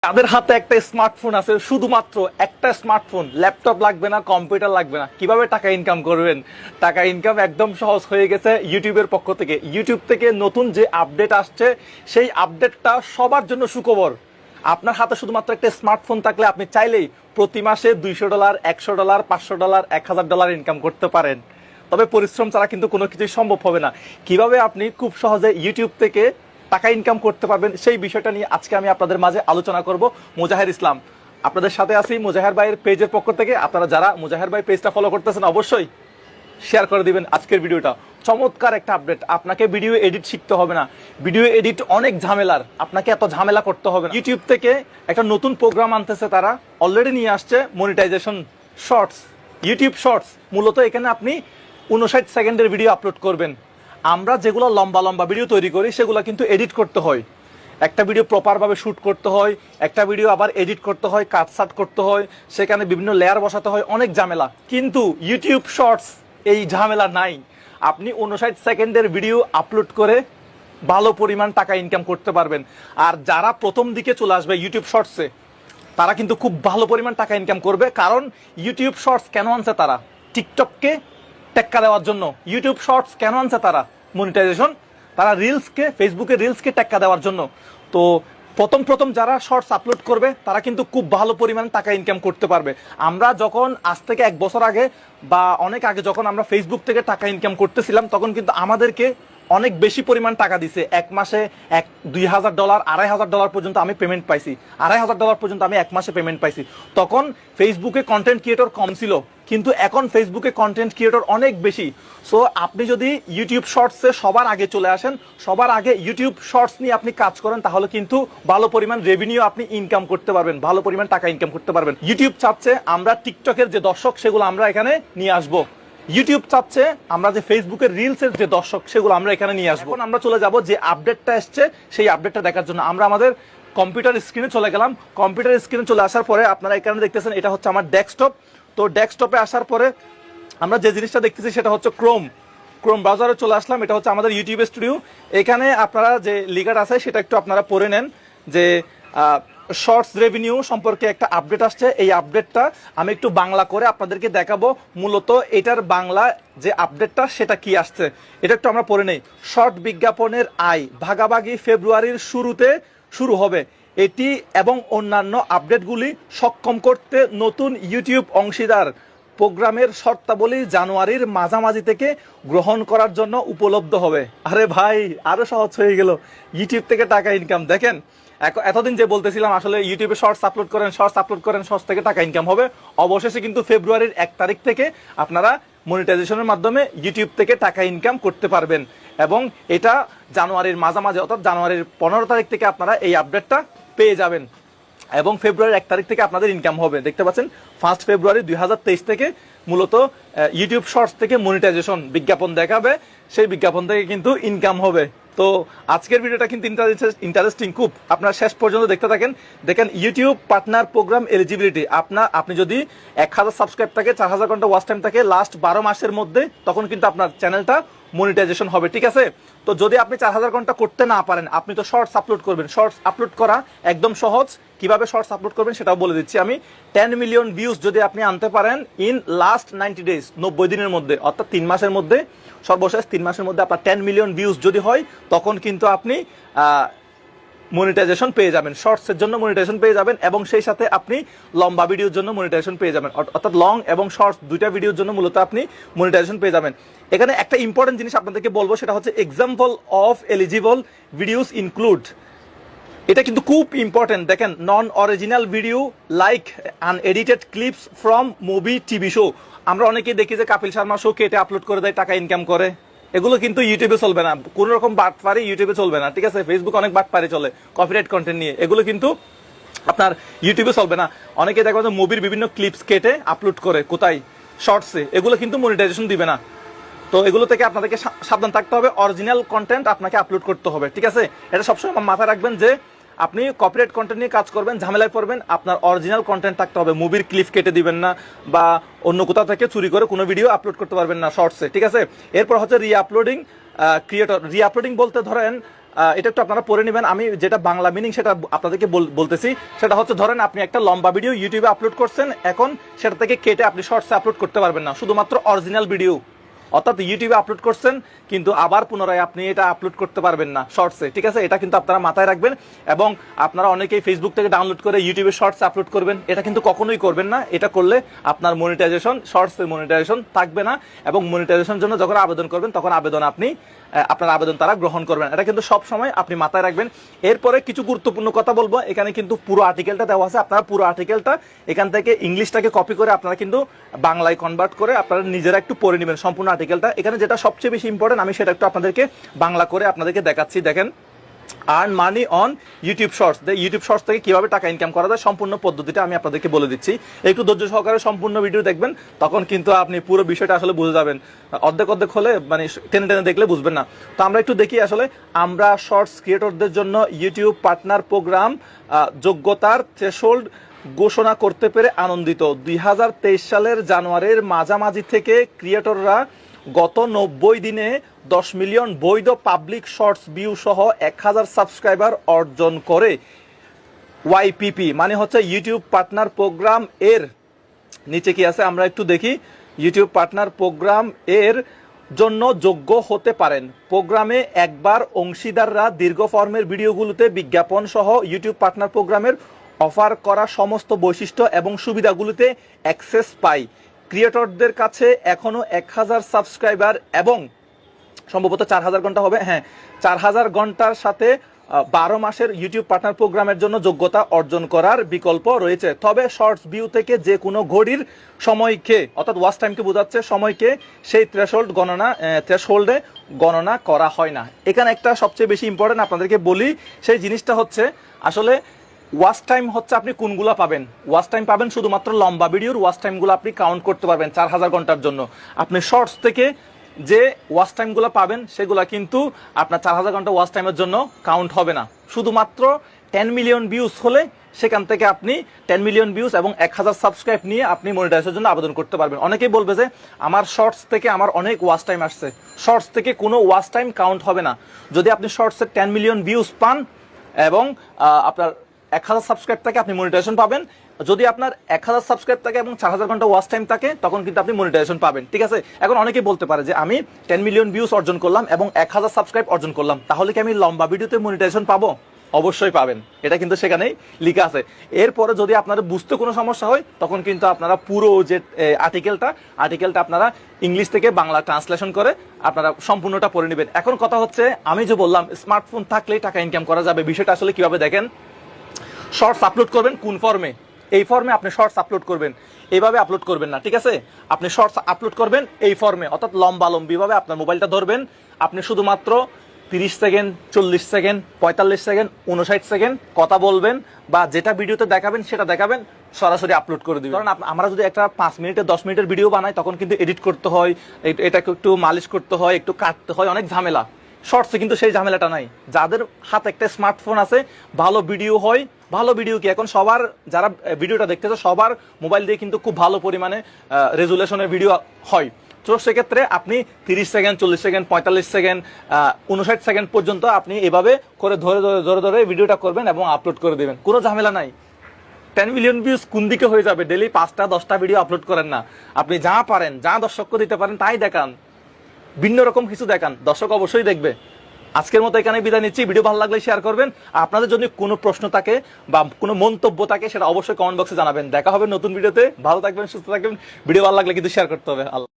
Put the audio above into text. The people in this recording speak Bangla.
তাদের হাতে একটা স্মার্টফোন আছে, শুধুমাত্র একটা স্মার্টফোন, ল্যাপটপ লাগবে না, কম্পিউটার লাগবে না। কিভাবে টাকা ইনকাম করবেন? টাকা ইনকাম একদম সহজ হয়ে গেছে ইউটিউবের পক্ষ থেকে। ইউটিউব থেকে নতুন যে আপডেট আসছে, সেই আপডেটটা সবার জন্য সুখবর। আপনার হাতে শুধুমাত্র একটা স্মার্টফোন থাকলে আপনি চাইলেই প্রতি মাসে $200, $100, $500, $1000 ইনকাম করতে পারেন। তবে পরিশ্রম ছাড়া কিন্তু কোনো কিছুই সম্ভব হবে না। কিভাবে আপনি খুব সহজে ইউটিউব থেকে টাকা ইনকাম করতে পারবেন, সেই বিষয়টা নিয়ে আজকে আমি আপনাদের মাঝে আলোচনা করব। মুজাহির ইসলাম আপনাদের সাথে আছি মুজাহির ভাইয়ের পেজের পক্ষ থেকে। আপনারা যারা মুজাহির ভাই পেজটা ফলো করতেছেন অবশ্যই শেয়ার করে দিবেন আজকের ভিডিওটা। চমৎকার একটা আপডেট। আপনাকে ভিডিও এডিট শিখতে হবে না। ভিডিও এডিট অনেক ঝামেলার, আপনাকে এত ঝামেলা করতে হবে না। ইউটিউব থেকে একটা নতুন প্রোগ্রাম আনতেছে, তারা অলরেডি নিয়ে আসছে মনিটাইজেশন শর্টস। ইউটিউব শর্টস মূলত এখানে আপনি 59 সেকেন্ডের ভিডিও আপলোড করবেন। আমরা যেগুলো লম্বা লম্বা ভিডিও তৈরি করি সেগুলো কিন্তু এডিট করতে হয়। একটা ভিডিও প্রপারভাবে শ্যুট করতে হয়, একটা ভিডিও আবার এডিট করতে হয়, কাটসাট করতে হয়, সেখানে বিভিন্ন লেয়ার বসাতে হয়, অনেক ঝামেলা। কিন্তু ইউটিউব শর্টস এই ঝামেলা নাই। আপনি 59 সেকেন্ডের ভিডিও আপলোড করে ভালো পরিমাণ টাকা ইনকাম করতে পারবেন। আর যারা প্রথম দিকে চলে আসবে ইউটিউব শর্টসে, তারা কিন্তু খুব ভালো পরিমাণ টাকা ইনকাম করবে। কারণ ইউটিউব শর্টস কেন আনছে তারা? টিকটককে টেক্কা দেওয়ার জন্য। ইউটিউব শর্টস কেন আনছে তারা? মনিটাইজেশন। তারা রিলসকে, ফেসবুকে রিলসকে টেক্কা দেওয়ার জন্য। তো প্রথম যারা শর্টস আপলোড করবে তারা কিন্তু খুব ভালো পরিমাণ টাকা ইনকাম করতে পারবে। আমরা যখন আজ থেকে 1 বছর আগে বা অনেক আগে যখন আমরা ফেসবুক থেকে টাকা ইনকাম করতেছিলাম, তখন কিন্তু আমাদেরকে অনেক বেশি পরিমাণ টাকা দিছে। এক মাসে $2000, $2500 পর্যন্ত আমি পেমেন্ট পাইছি। $2500 পর্যন্ত আমি এক মাসে পেমেন্ট পাইছি। তখন ফেসবুকে কন্টেন্ট ক্রিয়েটর কম ছিল, কিন্তু এখন ফেসবুকে কন্টেন্ট ক্রিয়েটর অনেক বেশি। সো আপনি যদি ইউটিউব শর্টসে সবার আগে চলে আসেন, সবার আগে ইউটিউব শর্টস নিয়ে আপনি কাজ করেন, তাহলে কিন্তু ভালো পরিমাণ রেভিনিউ আপনি ইনকাম করতে পারবেন, ভালো পরিমাণ টাকা ইনকাম করতে পারবেন। ইউটিউব চাচ্ছে আমরা টিকটকের যে দর্শক সেগুলো আমরা এখানে নিয়ে আসবো। ইউটিউব চাচ্ছে আমরা যে ফেসবুকের রিলসের যে দর্শক সেগুলো আমরা এখানে নিয়ে আসবো। এখন আমরা চলে যাব যে আপডেটটা এসছে সেই আপডেটটা দেখার জন্য। আমরা আমাদের কম্পিউটার স্ক্রিনে চলে গেলাম। কম্পিউটার স্ক্রিনে চলে আসার পরে আপনারা এখানে দেখতেছেন এটা হচ্ছে আমার ডেস্কটপ। তো ডেস্কটপে আসার পরে আমরা যে জিনিসটা দেখতেছি সেটা হচ্ছে ক্রোম ব্রাউজারে চলে আসলাম। এটা হচ্ছে আমাদের ইউটিউব স্টুডিও। এখানে আপনারা যে লিগার আছে সেটা একটু আপনারা পড়ে নেন যে শর্টস রেভিনিউ সম্পর্কে একটা আপডেট আসছে। এই আপডেটটা আমি একটু বাংলা করে আপনাদেরকে দেখাবো। মূলত এটার বাংলা যে আপডেটটা সেটা কি আসছে এটা একটু আমরা পড়ে নেই। শর্ট বিজ্ঞাপনের আয় ভাগাভাগি ফেব্রুয়ারির শুরুতে শুরু হবে। এটি এবং অন্যান্য আপডেটগুলি সক্ষম করতে নতুন ইউটিউব অংশীদার প্রোগ্রামের শর্তাবলী জানুয়ারির মাঝামাঝি থেকে গ্রহণ করার জন্য উপলব্ধ হবে। আরে ভাই, আরো সহজ হয়ে গেল ইউটিউব থেকে টাকা ইনকাম। দেখেন, এতদিন যে বলতেছিলাম আসলে ইউটিউবে শর্টস আপলোড করেন, শর্টস থেকে টাকা ইনকাম হবে, অবশেষে কিন্তু ফেব্রুয়ারির 1 তারিখ থেকে আপনারা মনিটাইজেশনের মাধ্যমে ইউটিউব থেকে টাকা ইনকাম করতে পারবেন। এবং এটা জানুয়ারির মাঝামাঝি অর্থাৎ জানুয়ারির 15 তারিখ থেকে আপনারা এই আপডেটটা পেয়ে যাবেন এবং ফেব্রুয়ারির 1 তারিখ থেকে আপনাদের ইনকাম হবে। দেখতে পাচ্ছেন 1 ফেব্রুয়ারি 2023 থেকে মূলত ইউটিউব শর্টস থেকে মনিটাইজেশন বিজ্ঞাপন দেখাবে, সেই বিজ্ঞাপন থেকে কিন্তু ইনকাম হবে। তো আজকের ভিডিওটা কিন্তু ইন্টারেস্টিং খুব, আপনারা শেষ পর্যন্ত দেখতে থাকেন। দেখেন, ইউটিউব পার্টনার প্রোগ্রাম এলিজিবিলিটি। আপনি যদি 1000 সাবস্ক্রাইব থাকে, 4000 ঘন্টা ওয়াচ টাইম থাকে লাস্ট 12 মাসের মধ্যে, তখন কিন্তু আপনার চ্যানেলটা মনিটাইজেশন হবে। ঠিক আছে? তো যদি আপনি 4000 ঘন্টা করতে না পারেন, আপনি তো শর্টস আপলোড করবেন। শর্টস আপলোড করা একদম সহজ। কিভাবে শর্টস আপলোড করবেন সেটাও বলে দিচ্ছি আমি। 10 মিলিয়ন ভিউজ যদি আপনি আনতে পারেন ইন লাস্ট 90 ডেজ, 90 দিনের মধ্যে, অর্থাৎ 3 মাসের মধ্যে, সর্বশেষ 3 মাসের মধ্যে আপনার 10 মিলিয়ন ভিউজ যদি হয়, তখন কিন্তু আপনি মনিটাইজেশন পেয়ে যাবেন। শর্টসের জন্য মনিটাইজেশন পেয়ে যাবেন এবং সেই সাথে আপনি লম্বা ভিডিওর জন্য মনিটাইজেশন পেয়ে যাবেন। অর্থাৎ লং এবং শর্টস দুইটা ভিডিওর জন্য মূলত আপনি মনিটাইজেশন পেয়ে যাবেন। এখানে একটা ইম্পর্টেন্ট জিনিস আপনাদেরকে বলবো, সেটা হচ্ছে example of eligible videos include. এটা কিন্তু খুব ইম্পর্টেন্ট। দেখেন, non original video like unedited clips from movie, TV show. আমরা অনেকেই দেখি যে কাপিল শর্মা শো কেটে আপলোড করে দেয়, টাকা ইনকাম করে। এগুলো কিন্তু ইউটিউবে চলবে না। কোন রকম বাটপারি ইউটিউবে চলবে না। ঠিক আছে? ফেসবুক অনেক বাটপারি চলে কপিরাইট কন্টেন্ট নিয়ে, এগুলো কিন্তু আপনার ইউটিউবে চলবে না। অনেকে দেখবেন যে মুভির বিভিন্ন ক্লিপস কেটে আপলোড করে কোথায়, শর্টসে। এগুলো কিন্তু মনিটাইজেশন দিবে না। তো এগুলো থেকে আপনাদেরকে সাবধান থাকতে হবে। অরিজিনাল কন্টেন্ট আপনাকে আপলোড করতে হবে। ঠিক আছে? এটা সবসময় মাথায় রাখবেন যে আপনি কপিরাইট কন্টেন্ট নিয়ে কাজ করবেন, ঝামেলায় পড়বেন, আপনার অরিজিনাল কন্টেন্ট থাকতে হবে। মুভির ক্লিপ কেটে দিবেন না বা অন্য কোথাও থেকে চুরি করে কোনো ভিডিও আপলোড করতে পারবেন না শর্টসে। ঠিক আছে? এরপর হচ্ছে রিআপলোডিং ক্রিয়েটর। রিআপলোডিং বলতে ধরেন এটা একটু আপনারা পড়ে নেবেন। আমি যেটা বাংলা মিনিং সেটা আপনাদেরকে বলতেছি। সেটা হচ্ছে, ধরেন আপনি একটা লম্বা ভিডিও ইউটিউবে আপলোড করছেন, এখন সেটা থেকে কেটে আপনি শর্টসে আপলোড করতে পারবেন না, শুধুমাত্র অরিজিনাল ভিডিও অর্থাৎ ইউটিউবে আপলোড করছেন কিন্তু আবার পুনরায় আপনি এটা আপলোড করতে পারবেন না শর্টসে, ঠিক আছে? এটা কিন্তু আপনারা মাথায় রাখবেন। এবং আপনারা অনেকেই ফেসবুক থেকে ডাউনলোড করে ইউটিউবে শর্টসে আপলোড করবেন, এটা কিন্তু কখনোই করবেন না। এটা করলে আপনার মনিটাইজেশন, শর্টসের মনিটাইজেশন থাকবে না, এবং মনিটাইজেশনের জন্য যখন আবেদন করবেন তখন আপনার আবেদন তারা গ্রহণ করবেন। এটা কিন্তু সব সময় আপনি মাথায় রাখবেন। এরপরে কিছু গুরুত্বপূর্ণ কথা বলবো। এখানে কিন্তু পুরো আর্টিকেলটা দেওয়া আছে, আপনারা পুরো আর্টিকেলটা এখান থেকে ইংলিশটাকে কপি করে আপনারা কিন্তু বাংলায় কনভার্ট করে আপনারা নিজেরা একটু পড়ে নেবেন সম্পূর্ণ আর্টিকেলটা। এখানে যেটা সবচেয়ে বেশি ইম্পর্টেন্ট আমি সেটা একটু আপনাদেরকে বাংলা করে আপনাদেরকে দেখাচ্ছি। দেখেন, earn money on YouTube shorts. YouTube shorts থেকে কিভাবে টাকা ইনকাম করা যায় সম্পূর্ণ পদ্ধতিটা আমি আপনাদেরকে বলে দিচ্ছি। একটু ধৈর্য সহকারে সম্পূর্ণ ভিডিও দেখবেন, তখন কিন্তু আপনি পুরো বিষয়টা আসলে বুঝে যাবেন। অর্ধেক হলে মানে টেনে টেনে দেখলে বুঝবেন না। তো আমরা একটু দেখি আসলে আমরা শর্টস ক্রিয়েটরদের জন্য ইউটিউব পার্টনার প্রোগ্রাম যোগ্যতার থ্রেশহোল্ড ঘোষণা করতে পেরে আনন্দিত। 2023 সালের জানুয়ারির মাঝামাঝি থেকে ক্রিয়েটররা গত 90 দিনে 10 মিলিয়ন বৈধ পাবলিক শর্টস ভিউ সহ 1000 সাবস্ক্রাইবার অর্জন করে। ওয়াইপিপি মানে হচ্ছে ইউটিউব পার্টনার প্রোগ্রাম। এর নিচে কি আছে আমরা একটু দেখি। ইউটিউব পার্টনার প্রোগ্রাম এর জন্য যোগ্য হতে পারেন। প্রোগ্রামে একবার অংশীদাররা দীর্ঘ ফর্মের ভিডিওগুলোতে বিজ্ঞাপন সহ ইউটিউব পার্টনার প্রোগ্রামের অফার করা সমস্ত বৈশিষ্ট্য এবং সুবিধাগুলোতে অ্যাক্সেস পায়। ক্রিয়েটরদের কাছে এখনো 1000 সাবস্ক্রাইবার এবং সম্ভবত 4000 ঘন্টা হবে, হ্যাঁ 4000 ঘন্টার সাথে 12 মাসের ইউটিউব পার্টনার প্রোগ্রামের জন্য যোগ্যতা অর্জন করার বিকল্প রয়েছে। তবে শর্টস ভিউ থেকে যে কোনো ঘড়ির সময়কে অর্থাৎ ওয়াচ টাইমকে বোঝাচ্ছে, সময়কে সেই থ্রেশহোল্ডে গণনা করা হয় না। এখানে একটা সবচেয়ে বেশি ইম্পর্টেন্ট আপনাদেরকে বলি, সেই জিনিসটা হচ্ছে আসলে ওয়াচ টাইম হচ্ছে আপনি কোনগুলো পাবেন। ওয়াচ টাইম পাবেন শুধুমাত্র লম্বা ভিডিওর ওয়াচ টাইমগুলো আপনি কাউন্ট করতে পারবেন 4000 ঘন্টার জন্য। আপনি শর্টস থেকে যে ওয়াচ টাইমগুলো পাবেন সেগুলো কিন্তু আপনার 4000 ঘন্টা ওয়াচ টাইমের জন্য কাউন্ট হবে না। শুধুমাত্র 10 মিলিয়ন ভিউজ হলে সেখান থেকে আপনি 10 মিলিয়ন ভিউজ এবং 1000 সাবস্ক্রাইব নিয়ে আপনি মনিটাইজেশনের জন্য আবেদন করতে পারবেন। অনেকেই বলবে যে আমার শর্টস থেকে আমার অনেক ওয়াচ টাইম আসছে, শর্টস থেকে কোনো ওয়াচ টাইম কাউন্ট হবে না। যদি আপনি শর্টসে 10 মিলিয়ন ভিউজ পান এবং আপনার 1000 সাবস্ক্রাইব থাকে আপনি মনিটাইজেশন পাবেন। যদি আপনার 1000 সাবস্ক্রাইব থাকে এবং 4000 ঘন্টা ওয়াচ টাইম থাকে তখন কিন্তু আপনি মনিটাইজেশন পাবেন, ঠিক আছে? এখন অনেকেই বলতে পারে যে আমি 10 মিলিয়ন ভিউজ অর্জন করলাম এবং 1000 সাবস্ক্রাইব অর্জন করলাম, তাহলে কি আমি লম্বা ভিডিওতে মনিটাইজেশন পাবো? অবশ্যই পাবেন, এটা কিন্তু সেখানেই লেখা আছে। এরপরে যদি আপনাদের বুঝতে কোনো সমস্যা হয় তখন কিন্তু আপনারা পুরো যে আর্টিকেলটা আপনারা ইংলিশ থেকে বাংলা ট্রান্সলেশন করে আপনারা সম্পূর্ণটা পড়ে নেবেন। এখন কথা হচ্ছে, আমি যে বললাম স্মার্টফোন থাকলেই টাকা ইনকাম করা যাবে, বিষয়টা আসলে কিভাবে দেখেন। শর্টস আপলোড করবেন কোন ফর্মে? এই ফর্মে আপনি শর্টস আপলোড করবেন, এইভাবে আপলোড করবেন না, ঠিক আছে? আপনি শর্টস আপলোড করবেন এই ফর্মে, অর্থাৎ লম্বিভাবে আপনার মোবাইলটা ধরবেন। আপনি শুধুমাত্র 30 সেকেন্ড, 40 সেকেন্ড, 45 সেকেন্ড, 59 সেকেন্ড কথা বলবেন বা যেটা ভিডিওতে দেখাবেন সেটা দেখাবেন, সরাসরি আপলোড করে দিবেন। কারণ আমরা যদি একটা 5 মিনিটের 10 মিনিটের ভিডিও বানাই তখন কিন্তু এডিট করতে হয়, এটাকে একটু মালিশ করতে হয়, একটু কাটতে হয়, অনেক ঝামেলা। শর্টসে কিন্তু সেই ঝামেলাটা নাই। যাদের হাতে একটা স্মার্টফোন আছে, ভালো ভিডিও হয়। ভালো ভিডিও কি এখন সবার যারা ভিডিওটা দেখতেছে সবার মোবাইল দিয়ে কিন্তু খুব ভালো পরিমাণে রেজুলেশনের ভিডিও হয়। তো সেক্ষেত্রে আপনি 30 সেকেন্ড, 40 সেকেন্ড, 45 সেকেন্ড, 59 সেকেন্ড পর্যন্ত আপনি এভাবে করে ধরে ভিডিওটা করবেন এবং আপলোড করে দেবেন, কোনো ঝামেলা নাই। 10 মিলিয়ন ভিউজ কোন দিকে হয়ে যাবে? ডেলি 5টা 10টা ভিডিও আপলোড করেন না, আপনি যা পারেন, যা দর্শককে দিতে পারেন তাই দেখান, ভিন্ন রকম কিছু দেখান, দর্শক অবশ্যই দেখবে। আজকের মতো এখানে বিদায় নিচ্ছি। ভিডিও ভালো লাগলে শেয়ার করবেন। আপনাদের যদি কোনো প্রশ্ন থাকে বা কোনো মন্তব্য থাকে সেটা অবশ্যই কমেন্ট বক্সে জানাবেন। দেখা হবে নতুন ভিডিওতে। ভালো থাকবেন, সুস্থ থাকবেন। ভিডিও ভালো লাগলে কিন্তু শেয়ার করতে হবে। আল্লাহ।